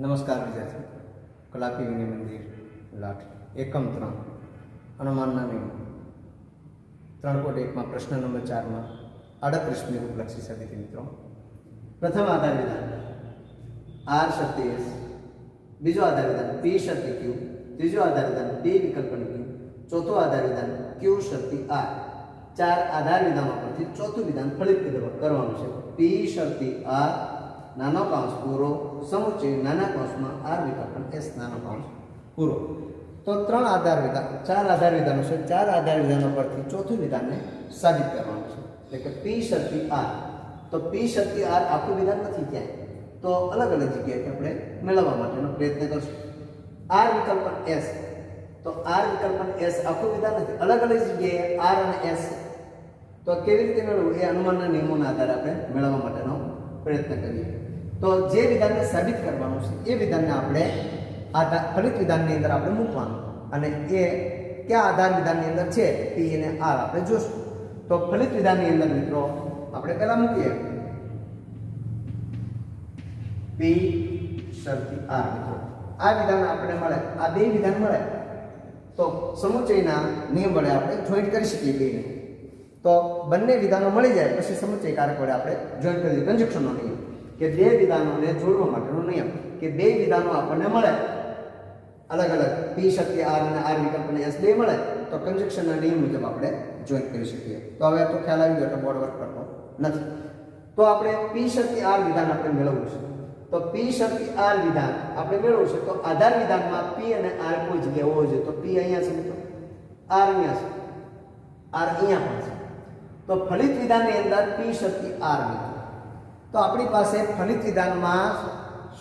नमस्कार विद्यार्थी कलापी विनय मंदिर लाठ एकम 3 अनुमानना नियम 3.1 में प्रश्न नंबर 4 में 38मी रूपलक्षी साबिती मित्रों। प्रथम आधार विधान आर शक्ति एस, बीजो आधार विधान पी शक्ति क्यू, तीजो आधार विधान पी विकल्पन क्यू, चौथो आधार विधान क्यू शक्ति आर। चार आधार विधानों परथी चौथुं विधान फलित करवानुं छे। पी शक्ति आर नानो कांस पूरो समुच्चय नाना कांस में आर विकल्पन एस नानो कांस पूरो। तो त्रण आधार विधान चार आधार विधानों से चार आधार विधानों परथी चौथुं विधान ने साबित करवानुं छे। એટલે કે પી શક્તિ આર, તો પી શક્તિ આર આખું વિધાન નથી ક્યાંય, તો અલગ અલગ જગ્યાએથી આપણે મેળવવા માટેનો પ્રયત્ન કરશું। આર વિકલ્પન એસ, તો આર વિકલ્પન એસ આખું વિધાન નથી, અલગ અલગ જગ્યાએ આર અને એસ, તો કેવી રીતે મેળવવું એ અનુમાનના નિયમોના આધારે આપણે મેળવવા માટેનો પ્રયત્ન કરીએ। તો જે વિધાનને સાબિત કરવાનું છે એ વિધાનને આપણે આધાર ફલિત વિધાનની અંદર આપણે મૂકવાનું, અને એ કયા આધાર વિધાનની અંદર છે પી અને આર આપણે જોશું। તો ફલિત વિધાનની અંદર મિત્રો આપણે પહેલા મૂકીએ પી શક્તિ આર। મિત્રો આ વિધાન આપણે મળે, આ બે વિધાન મળે તો સમુચ્ચયના નિયમ વડે આપણે જોઈન્ટ કરી શકીએ બેને। તો બંને વિધાનો મળી જાય પછી સમુચ્ચય કારક વડે આપણે જોઈન્ટ કરી દઈએ। કંજક્શનનો નિયમ કે બે વિધાનોને જોડવા માટેનો નિયમ કે બે વિધાનો આપણને મળે અલગ અલગ પી શક્તિ આર અને આર વિકલ્પને એસ બે મળે તો કંજક્શનના નિયમ મુજબ આપણે જોઈન્ટ કરી શકીએ। તો હવે તો ખ્યાલ આવી ગયો, તો બોર્ડ વર્ક કરતો નથી। તો આપણે પી શક્તિ આર વિધાન આપણે મેળવવું છે। તો પી શક્તિ આર વિધાન આપણે મેળવવું છે, તો આધાર વિધાનમાં પી અને આર કોઈ જગ્યાએ હોવો જોઈએ। તો પી અહીંયા છે મિત્રો, આર અહીંયા છે, આર અહીંયા પણ છે। તો ફલિત વિધાનની અંદર પી શક્તિ આર મિત્રો, તો આપણી પાસે ફલિત વિધાનમાં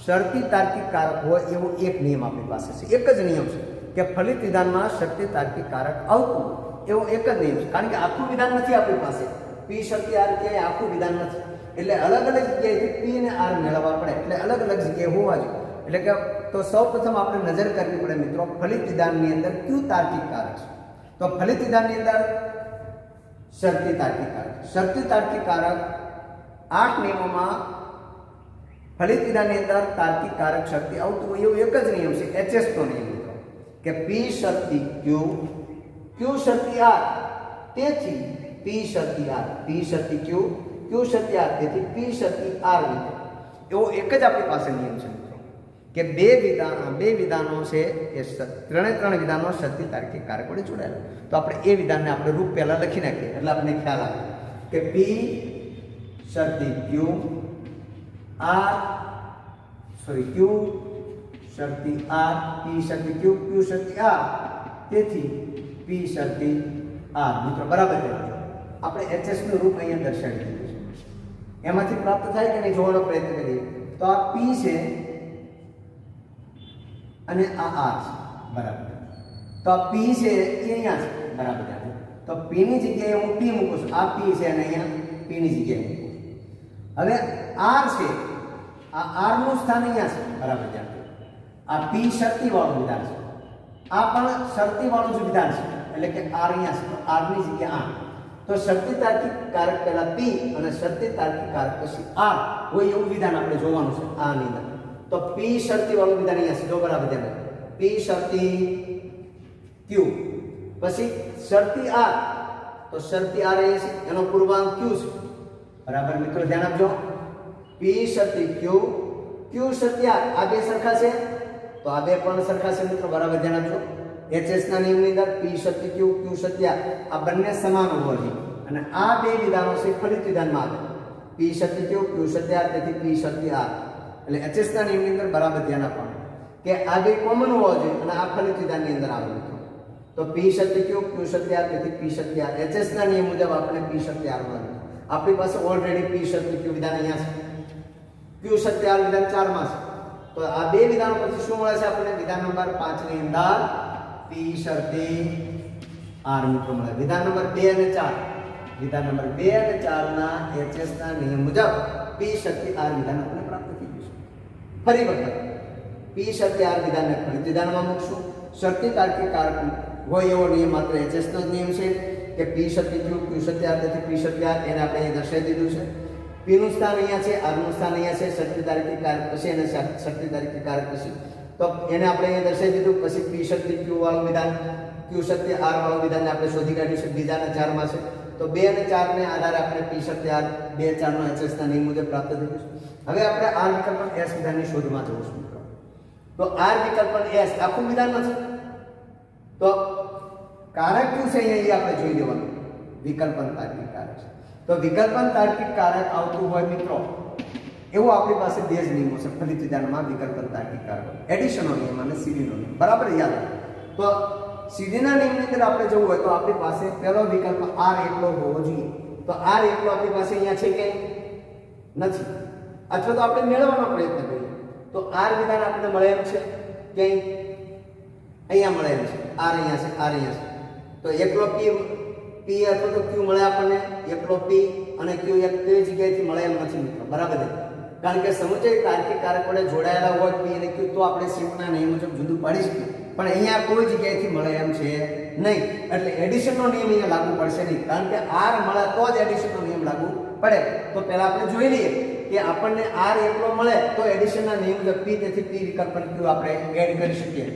શરતી તાર્કિક કારક હોય એવો એક નિયમ આપણી પાસે છે। એક જ નિયમ છે કે ફલિત વિધાનમાં શરતી તાર્કિક કારક આવતું એવો એક જ નિયમ છે, કારણ કે આખું વિધાન નથી આપણી પાસે। પી શક્તિ આર કે આખું વિધાન નથી, એટલે અલગ અલગ જગ્યાએથી પી અને આર મેળવવા પડે, એટલે અલગ અલગ જગ્યાએ હોવા જોઈએ। એટલે કે તો સૌપ્રથમ આપણે નજર કરવી પડે મિત્રો ફલિત વિધાનની અંદર કયું તાર્કિક કારક છે। તો ફલિત વિધાનની અંદર શરતી તાર્કિક કારક, શરતી તાર્કિક કારક 8 નિયમોમાં ફલિત વિધાનની અંદર તાર્કિક કારક શક્તિ આવતું હોય એવું એક જ નિયમ છે, એચએસ નો નિયમ મિત્રો, કે પી શક્તિ ક્યુ, ક્યુ શક્તિ આર, તેથી પી શક્તિ આર, પી શક્તિ ક્યુ, ક્યુ શક્તિ આર, તેથી પી શક્તિ આર મિત્રો। એવો એક જ આપણી પાસે નિયમ છે મિત્રો કે બે વિધાનો છે એ ત્રણ વિધાનો શક્તિ તાર્કિક કારક વડે જોડાયેલા। તો આપણે એ વિધાનને આપણે રૂપ પહેલા લખી નાખીએ એટલે આપણને ખ્યાલ આવે કે પી શક્તિ ક્યુ આર ક્યુ શક્તિ આર, પી શક્તિ ક્યુ, ક્યુ શક્તિ આર, તેથી પી શક્તિ આર મિત્રો બરાબર છે। આપણે એચએસ નું રૂપ અહીંયા દર્શાવી દીધું છે, એમાંથી પ્રાપ્ત થાય કે નહીં જોવાનો પ્રયત્ન કરીએ। તો આ પી છે અને આ આર છે બરાબર, તો આ પી છે એ અહીંયા છે બરાબર। તો પી ની જગ્યાએ હું પી મૂકું છું, આ પી છે અને અહીંયા પી ની જગ્યાએ મૂકું। હવે આર છે, આ આર નું સ્થાન અહીંયા છે બરાબર છે। આ પી શક્તિ વાળું વિધાન છે, આ પણ શક્તિ વાળું જ વિધાન છે, એટલે કે આર અહીંયા છે, તો આર ની જગ્યાએ આર। તો શક્તિ તાર્કિક કારક પહેલા પી અને શક્તિ તાર્કિક કારક પછી આર હોય એવું વિધાન આપણે જોવાનું છે આ ની અંદર। તો પી શક્તિ વાળું વિધાન અહીંયા છે, જો બરાબર છે। પી શક્તિ ક્યુ પછી શક્તિ આર, તો શક્તિ આર એ છે એનો પૂર્વાંક ક્યુ છે બરાબર મિત્રો, ધ્યાન આપજો। પી શક્તિ ક્યુ, ક્યુ શક્તિ આર, આ બે સરખા છે તો આ બે પણ સરખા છે મિત્રો બરાબર, ધ્યાન આપજો। એચએસ ના નિયમની અંદર પી શક્તિ ક્યુ, ક્યુ શક્તિ આર આ બંને સમાન હોવા જોઈએ, અને આ બે વિધાનો છે ફલિત વિધાનમાં આવે, પી શક્તિ ક્યુ, ક્યુ શક્તિ આર, તેથી પી શક્તિ આર। એટલે એચએસ ના નિયમની અંદર બરાબર ધ્યાન આપવાનું કે આ બે કોમન હોવા જોઈએ અને આ ફલિત વિધાનની અંદર આવે મિત્રો। તો પી શક્તિ ક્યુ, ક્યુ શક્તિ આર, તેથી પી શક્તિ આર। એચએસ ના નિયમ મુજબ આપણે પી શક્તિ આર મળે। આપણી પાસે ઓલરેડી પી શક્તિ ક્યુ વિધાન અહીંયા છે, ક્યુ શક્તિ આર વિધાન 4 માં છે, તો આ બે વિધાનો પછી શું મળે છે આપણને? વિધાન નંબર 5 ની અંદર પી શક્તિ આર મિત્રો મળે। વિધાન નંબર 2 અને 4, વિધાન નંબર 2 અને 4 ના એચએસ ના નિયમ મુજબ પી શક્તિ આર વિધાન આપણને પ્રાપ્ત થઈ ગયું છે। ફરી વખત પી શક્તિ આર વિધાનને ફલિત વિધાનમાં મૂકશું। શક્તિ તાર્કિક કારક હોય એવો નિયમ માત્ર એચએસ નો જ નિયમ છે કે પી શક્તિ ક્યુ, ક્યુ શક્તિ આર, તેથી પી શક્તિ આર, એને આપણે અહીં દર્શાવી દીધું છે। પી નું સ્થાન અહીંયા છે, આર નું સ્થાન અહીંયા છે, શક્તિ તાર્કિક કારક પછી અને શક્તિ તાર્કિક કારક પછી. તો એને આપણે અહીંયા દર્શાવી દીધું. પછી પી શક્તિ ક્યુ વાળું વિધાન, ક્યુ શક્તિ આર વાળું વિધાન આપણે શોધી કાઢ્યું છે. બીજાના 4 માં છે. તો 2 અને 4 ને આધારે આપણે પી શક્તિ આર 2 4 નો HH ના નિયમ મુજબ પ્રાપ્ત થયું છે. હવે આપણે આર વિકલ્પન S વિધાનની શોધમાં જવું છું મિત્રો. તો આર વિકલ્પન S આખું વિધાન નથી. તો કારક કયું છે અહીંયા એ આપણે જોઈ લેવાનું. વિકલ્પન તાર્કિક કારક છે. તો વિકલ્પન તાર્કિક કારક આવતું હોય મિત્રો એવું આપણી પાસે બે જ નિયમો છે ફલિત વિધાનમાં વિકલ્પન તાર્કિક કારક. એડિશનનો નિયમ અને સીડીનો નિયમ. બરાબર યાદ. તો સીડીના નિયમની અંદર આપણે જવું હોય તો આપણી પાસે પહેલો વિકલ્પ આર એકલો હોવો જોઈએ. તો આર એકલો આપણી પાસે અહીંયા છે કે નથી, અથવા તો આપણે મેળવવાનો પ્રયત્ન કરીએ. તો આર વિધાન આપણને મળે એમ છે કે અહીંયા મળે એમ છે. આર અહીંયા છે, આર અહીંયા છે. તો એકલો પી અથવા તો ક્યુ મળે આપણને. એકલો પી અને ક્યુ એક તે જગ્યાએથી મળે એમ નથી મિત્રો. બરાબર છે. કારણ કે સમુચય તાર્કિક કારક વડે જોડાયેલા હોય પી અને ક્યુ તો આપણે સિમ્પના નિયમ મુજબ જુદું પાડી શકીએ. પણ અહીંયા કોઈ જગ્યાએથી મળે એમ છે નહીં. એટલે એડિશનનો નિયમ અહીંયા લાગુ પડશે નહીં. કારણ કે આર મળે તો જ એડિશનનો નિયમ લાગુ પડે. તો પહેલા આપણે જોઈ લઈએ કે આપણને આર એકલો મળે તો એડિશનના નિયમ મુજબ પી, તેથી પી વિકલ્પન ક્યુ આપણે એડ કરી શકીએ.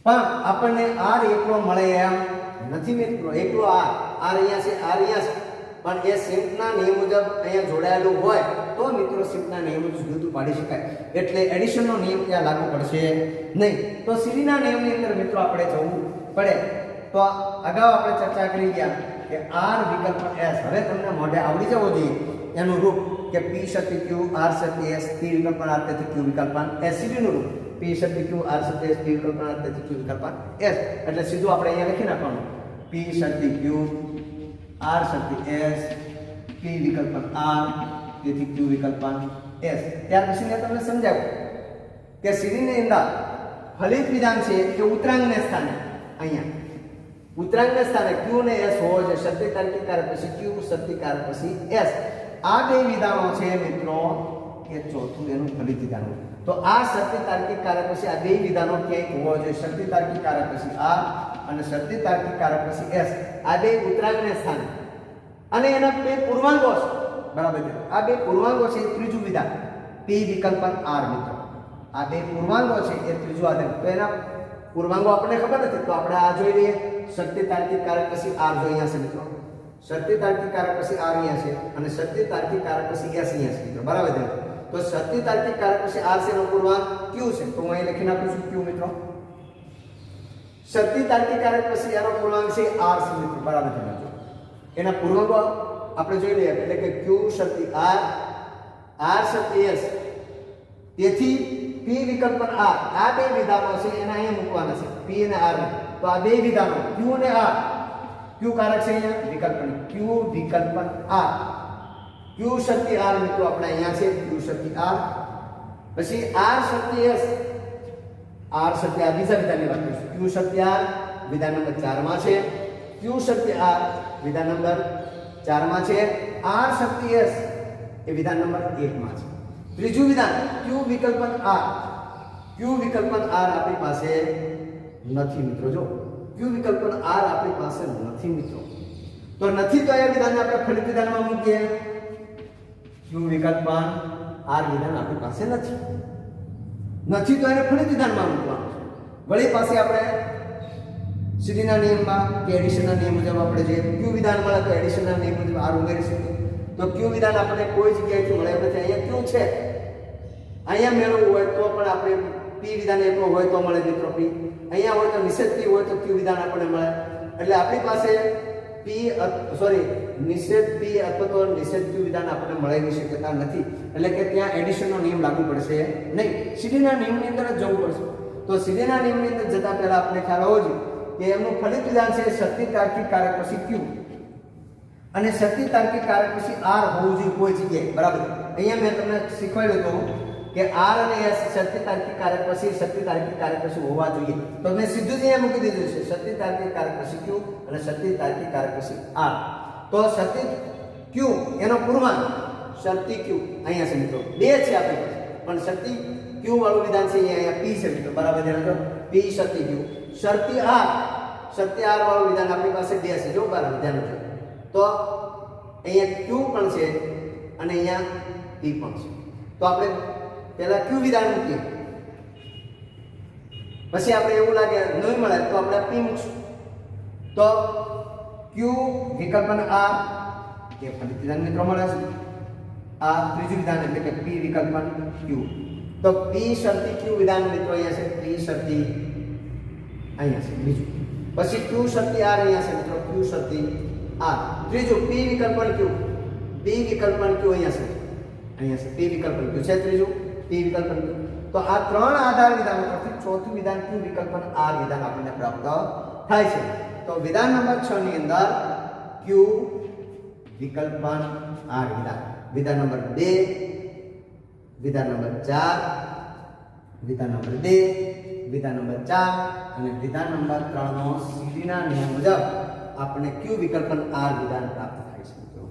પણ આપણને આર એકલો મળે એમ નથી મિત્રો. એકલો આર અહીંયા છે, આર અહીંયા છે. પણ એ સિમ્પના નિયમ મુજબ અહીંયા જોડાયેલું હોય તો મિત્રો સિમ્પના નિયમ મુજબ જુદું પાડી શકાય. એટલે એડિશનનો નિયમ ત્યાં લાગુ પડશે નહીં. તો સીડીના નિયમની અંદર મિત્રો આપણે જવું પડે. તો અગાઉ આપણે ચર્ચા કરી ગયા કે આર વિકલ્પન S હવે તમને મોઢે આવડી જવો જોઈએ એનું રૂપ કે પી શક્તિ ક્યુ આર શક્તિ S પી વિકલ્પન આર તેથી ક્યુ વિકલ્પન S. સીડીનું રૂપ પી શક્તિ ક્યુ આર શક્તિ S પી વિકલ્પન આર તેથી ક્યુ વિકલ્પન S. એટલે સીધું આપણે અહીંયા લખી નાખવાનું પી શક્તિ ક્યુ આર શક્તિ S પી વિકલ્પન આર તેથી ક્યુ વિકલ્પન S. ત્યાર પછી મેં તમને સમજાવ્યું કે સીડીની અંદર ફલિત વિધાન છે કે ઉત્તરાંગને સ્થાને અહીંયા ઉત્તરાંગને સ્થાને ક્યુ ને S હોવો જોઈએ. શક્તિ તાર્કિક કારક પછી ક્યુ, શક્તિ કારક પછી S. આ બે વિધાનો છે મિત્રો એ ચોથું એનું ફલિત વિધાન. તો આ શક્તિ તાર્કિક કારક પછી આ બે વિધાનો ક્યાંય હોવો જોઈએ. શક્તિ તાર્કિક કારક પછી R અને શક્તિ તાર્કિક કારક પછી S. આ બે ઉત્તરાંગને સ્થાને અને એના બે પૂર્વાંગો છે. બરાબર છે. આ બે પૂર્વાંગો છે એ ત્રીજું વિધાન પી વિકલ્પન R મિત્રો. આ બે પૂર્વાંગો છે એ ત્રીજું આધાર. તો એના પૂર્વાંગો આપણને ખબર નથી તો આપણે આ જોઈ લઈએ. શક્તિ તાર્કિક કારક પછી R જો અહીંયા છે મિત્રો. શક્તિ તાર્કિક કારક પછી R અહીંયા છે અને શક્તિ તાર્કિક કારક પછી S અહીંયા છે મિત્રો. બરાબર છે. તો શક્તિ તાર્કિક કારક પછી R છે એનો પૂર્વાંક Q છે. તો હું અહીં લખી નાખું છું Q મિત્રો. શક્તિ તાર્કિક કારક પછી એનો પૂર્ણાંક છે R છે મિત્રો. બરાબર છે. એના પૂર્ણાંકો આપણે જોઈ લઈએ એટલે કે Q શક્તિ R, R શક્તિ S. તેથી P વિકલ્પન R આ બે વિધાનો છે એના અહીંયા મૂકવાના છે P અને R. તો આ બે વિધાનો Q અને R. Q કારક છે અહીંયા વિકલ્પન Q વિકલ્પન R. Q શક્તિ R મિત્રો આપણે અહીંયા છે Q શક્તિ R. પછી R શક્તિ S. R શક્તિ R બીજા વિધાનની વાત કરીશું. Q શક્તિ R વિધાન નંબર 4 માં છે. Q શક્તિ R વિધાન નંબર 4 માં છે. R શક્તિ S એ વિધાન નંબર 1 માં છે. ત્રીજું વિધાન Q વિકલ્પન R. Q વિકલ્પન R આપણી પાસે નથી મિત્રો. જો Q વિકલ્પન R આપણી પાસે નથી મિત્રો. તો નથી તો એ વિધાનને આપણે ફલિત વિધાનમાં મૂકીએ. Q વિકલ્પન R વિધાન આપણી પાસે નથી તો એને ફલિત વિધાનમાં મૂકવાનું છે. વળી પાસે આપણે સીડીના નિયમમાં કે એડિશનના નિયમ મુજબ આપણે જે Q વિધાન મળે તો એડિશનના નિયમ મુજબ R ઉમેરી શકીએ. તો Q વિધાન આપણને કોઈ જગ્યાએથી મળે નથી. અહીંયા Q છે, અહીંયા મેળવવું હોય તો પણ આપણે P વિધાન એકલો હોય તો મળે મિત્રો P. અહીંયા હોય તો નિષેધ P હોય તો Q વિધાન આપણને મળે. એટલે આપણી પાસે નિષેધ P અથવા તો નિષેધ Q વિધાન આપણને મળવાની શક્યતા નથી. એટલે કે ત્યાં એડિશનનો નિયમ લાગુ પડશે નહીં. સીડીના નિયમની અંદર જ જવું પડશે. તો સીડીના નિયમની અંદર જતા પહેલા આપણે ખ્યાલ હોવો જોઈએ કે એમનું ફલિત વિધાન છે શક્તિ તાર્કિક કારક પછી Q અને શક્તિ તાર્કિક કારક પછી R હોવું જોઈએ કોઈ જગ્યાએ. બરાબર. અહીંયા મેં તમને શીખવાડ્યું હતું કે R અને S શક્તિ તાર્કિક કારક પછી શક્તિ તાર્કિક કારક પછી હોવા જોઈએ. તો મેં સીધું જ અહીંયા મૂકી દીધું છે શક્તિ તાર્કિક કારક પછી Q અને શક્તિ તાર્કિક કારક પછી R. તો શક્તિ Q એનો પૂર્ણાંક શક્તિ Q અહીંયા છે મિત્રો. બે છે આપણી પાસે પણ શક્તિ Q વાળું વિધાન છે અહીંયા P છે મિત્રો. બરાબર છે. P શક્તિ Q. શક્તિ R વાળું વિધાન આપણી પાસે બે છે. જો બરાબર ધ્યાન રાખજો. તો અહીંયા Q પણ છે અને અહીંયા પી પણ છે. તો આપણે પહેલા ક્યુ વિધાન મૂકીએ, પછી આપણે એવું લાગે નહીં મળે તો આપણે પી મૂકશું. તો ક્યુ વિકલ્પન આ એ ફલિત વિધાન મિત્રો મળે છે. આ ત્રીજું વિધાન એટલે કે પી વિકલ્પન ક્યુ. તો પી શરતી ક્યુ વિધાન મિત્રો અહીંયા છે, પી શરતી અહીંયા છે બીજું. પછી ક્યુ શરતી આર અહીંયા છે મિત્રો, ક્યુ શરતી આર. ત્રીજું પી વિકલ્પન ક્યુ, પી વિકલ્પન ક્યુ અહીંયા છે પી વિકલ્પન ક્યુ છે ત્રીજું પી વિકલ્પન ક્યુ. તો આ ત્રણ આધાર વિધાનો પરથી ચોથું વિધાન ક્યુ વિકલ્પન આર વિધાન આપણને પ્રાપ્ત થાય છે. તો વિધાન નંબર 6 ની અંદર ક્યુ વિકલ્પન આર વિધાન, વિધાન નંબર 2, વિધાન નંબર 4, વિધાન નંબર 2, વિધાન નંબર 4 અને વિધાન નંબર 3 નો સીડીના નિયમ મુજબ આપણે ક્યુ વિકલ્પન આર વિધાન પ્રાપ્ત થાય છે મિત્રો.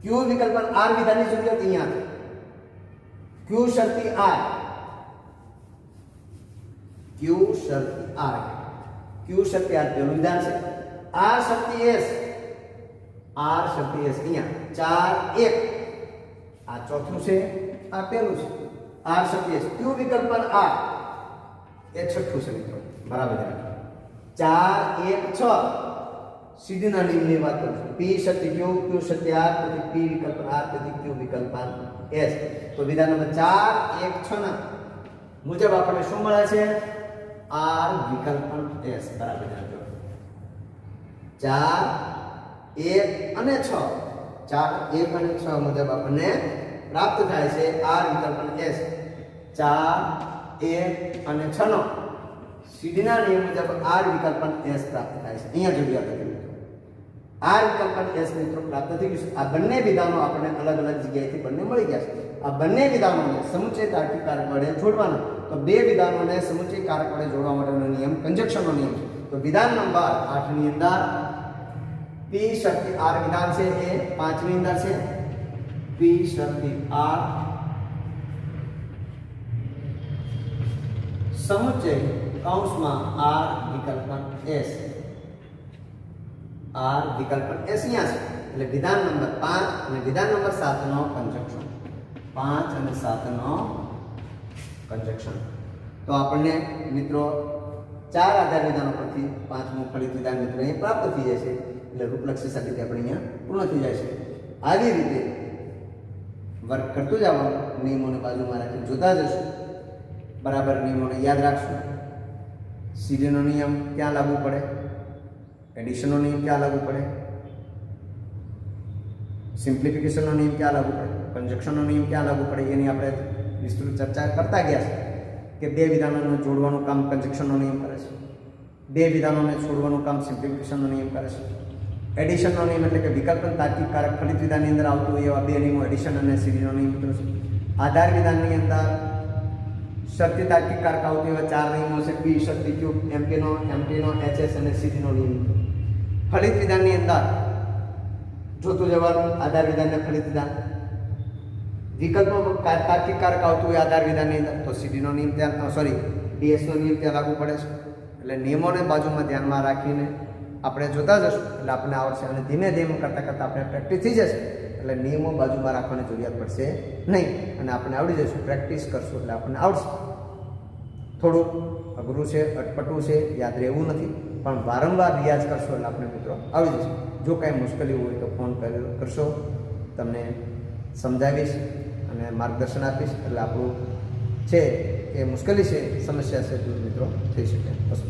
ક્યુ વિકલ્પન આર વિધાનની જરૂરિયાત અહીંયા છે. ક્યુ શરતી આર, ક્યુ શરતી આર, ક્યુ શરતી આર પહેલું વિધાન છે. આર શરતી એસ, આર શરતી એસ અહીંયા 4 1 આ ચોથું છે, આ પહેલું છે. આર શરતી એસ ક્યુ વિકલ્પન આર એ છઠ્ઠું છે મિત્રો, બરાબર. 4 1 6 સીડીના નિયમની વાત કરું છું. પી શરતી ક્યુ, ક્યુ શરતી આર, પછી પી વિકલ્પન આર, પછી ક્યુ વિકલ્પન એસ. તો વિધાન નંબર 4 1 6 ના મુજબ આપણને શું મળે છે? આર વિકલ્પન એસ, બરાબર. 4 1 અને 6, 4 1 અને 6 મુજબ આપણને પ્રાપ્ત થાય છે આર વિકલ્પન એસ. 4 1 અને 6 નો સીડીના નિયમ મુજબ આર વિકલ્પન એસ પ્રાપ્ત થાય છે. અહીંયા જરૂરિયાત હતી આર વિકલ્પન એસ મિત્રો પ્રાપ્ત થઈ ગયું છે. આ બંને વિધાનો આપણને અલગ અલગ જગ્યાએથી બંને મળી ગયા છે. આ બંને વિધાનોને સમુચય તાર્કિક કારક વડે જોડવાના. તો બે વિધાનોને સમુચય કારક વડે જોડવા માટેનો નિયમ કંજક્શનનો નિયમ છે. તો વિધાન નંબર 8 ની અંદર પી શરતી આર વિધાન છે એ 5 ની અંદર છે. પી શરતી આર સમુચય કૌંસમાં આર વિકલ્પન એસ, આર વિકલ્પન એસ અહીંયા છે. એટલે વિધાન નંબર 5 અને વિધાન નંબર 7 નો કંજક્શન, 5 અને 7 નો કંજક્શન. તો આપણને મિત્રો 4 આધાર વિધાનો પરથી 5મું ફલિત વિધાન મિત્રો અહીં પ્રાપ્ત થઈ જાય છે. એટલે રૂપલક્ષી સાથે આપણે અહીંયા પૂર્ણ થઈ જાય છે. આવી રીતે વર્ક કરતું જવાનું, નિયમોને બાજુમાં રાખી જોતા જશું, બરાબર નિયમોને યાદ રાખશું. સીડીનો નિયમ ક્યાં લાગુ પડે, એડિશનનો નિયમ ક્યાં લાગુ પડે, સિમ્પ્લિફિકેશનનો નિયમ ક્યાં લાગુ પડે, કંજક્શનનો નિયમ ક્યાં લાગુ પડે, એની આપણે વિસ્તૃત ચર્ચા કરતા ગયા છે. કે બે વિધાનોને જોડવાનું કામ કંજક્શનનો નિયમ કરે છે, બે વિધાનોને છોડવાનું કામ સિમ્પ્લિફિકેશનનો નિયમ કરે છે. એડિશનનો નિયમ એટલે કે વિકલ્પન તાર્કિક કારક ફલિત વિધાનની અંદર આવતું હોય એવા બે નિયમો એડિશન અને સીડીનો નિયમ મિત્રો છે. આધાર વિધાનની અંદર શરતી તાર્કિક કારક આવતું એવા 4 નિયમો છે. પી શરતી ક્યુ, એમપીનો એચએસ અને સીડીનો નિયમ. ફલિત વિધાનની અંદર જોતું જવાનું આધાર વિધાનને ફલિત વિધાન. વિકલ્પો તાર્કિક કારક આવતું હોય આધાર વિધાનની અંદર તો સીડીનો નિયમ ત્યાં ડીએસનો નિયમ ત્યાં લાગુ પડે છે. એટલે નિયમોને બાજુમાં ધ્યાનમાં રાખીને આપણે જોતા જશું એટલે આપણને આવડશે. અને ધીમે ધીમે કરતાં કરતાં આપણે પ્રેક્ટિસ થઈ જશે એટલે નિયમો બાજુમાં રાખવાની જરૂરિયાત પડશે નહીં અને આપણે આવડી જશું. પ્રેક્ટિસ કરશું એટલે આપણને આવડશે. થોડું અઘરું છે, અટપટું છે, યાદ રહેવું નથી, પણ વારંવાર રિયાઝ કરશો એટલે આપણે મિત્રો આવડી જશે. જો કાંઈ મુશ્કેલી હોય તો ફોન કરશો, તમને સમજાવીશ અને માર્ગદર્શન આપીશ. એટલે આપણું છે એ મુશ્કેલી છે, સમસ્યા છે, દૂર મિત્રો થઈ શકે. બસ.